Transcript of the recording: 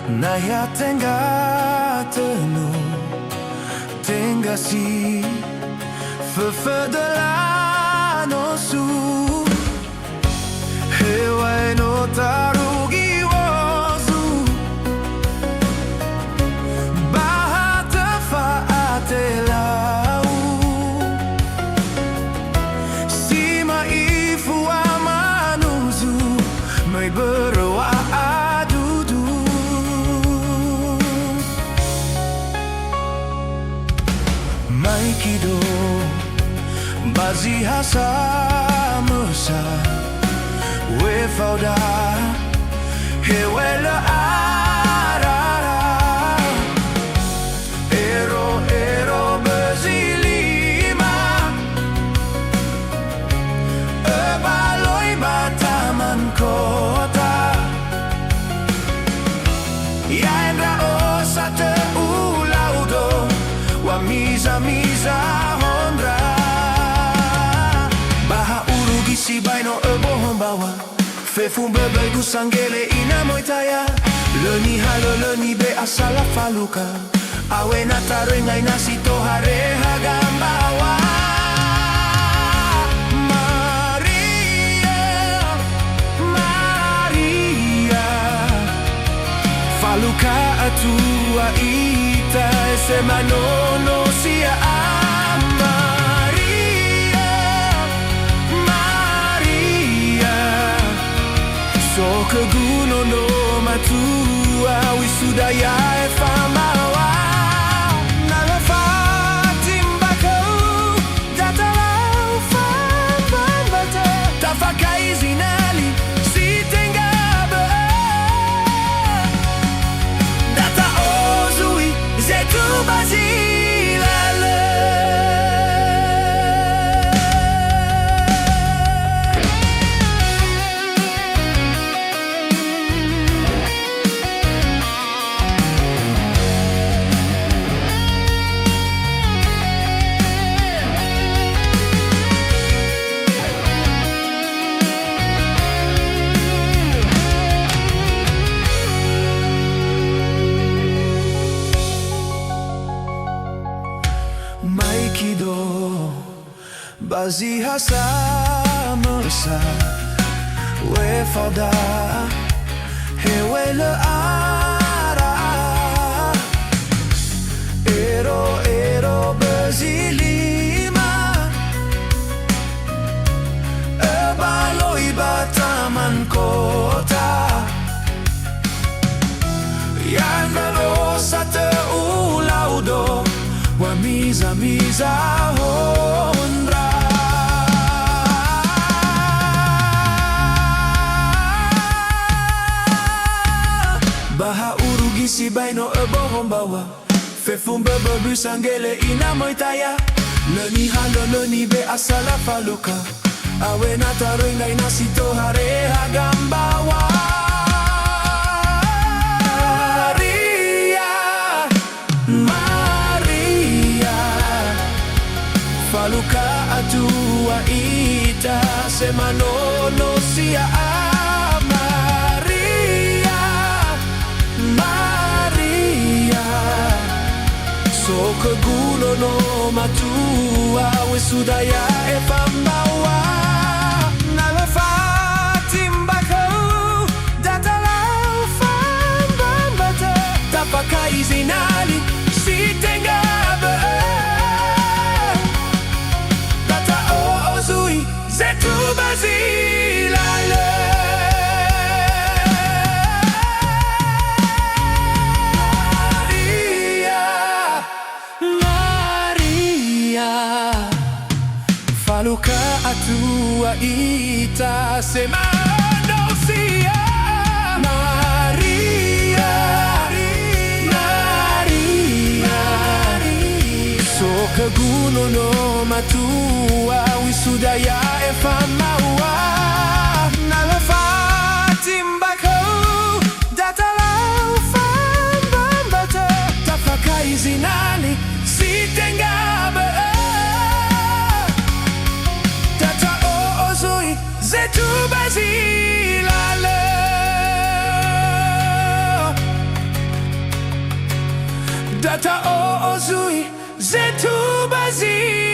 nahia tenga tönu, tenga si föfö döla nosu, Hewae no tarugi wozu, hatö lau, wamanuzu, börö Maikido zihasamösa, Wefaoda, Hewae arara, bözi lima, Öbaloi taman kota, ndra'o hatö si baino bohong bawa Fefun bö'ö gusangele ina moitaya Leni halo leni be asala Falukha Awe na tarengai nasi tohare hagambawa Maria Falukha Atua ita semanono sia'a Keguno no matua wisudaya Wefaoda nalafatim bakau datalau fambata tafakai zinali si Tenga bö'ö data ozui zetu bazilale Maikido zihasamösa, Wefaoda, Hewae arara, bözi lima, Öbaloi taman kota, hatö wamiza hondra Baha urugi si baino bohong bawa Fefun bö'ö gusangele ina moitaya Leni halo leni be asala Falukha Awe na tarengai nasi tohare hagambawa Falukha Atua ita semanono sia'a Maria So keguno no matua wisudaya Wefaoda nalafatim bakau datalau fambata tapakai zinali si Tenga bö'ö zetu bazilale Maria Falukha Atua ita semano sia'a Maria So keguno no matua wisudaya Wefaoda nalafatim bakau datalau fambata tapakai zinali si Tenga bö'ö data ozui zetu bazilale Data o ozui zetu bazi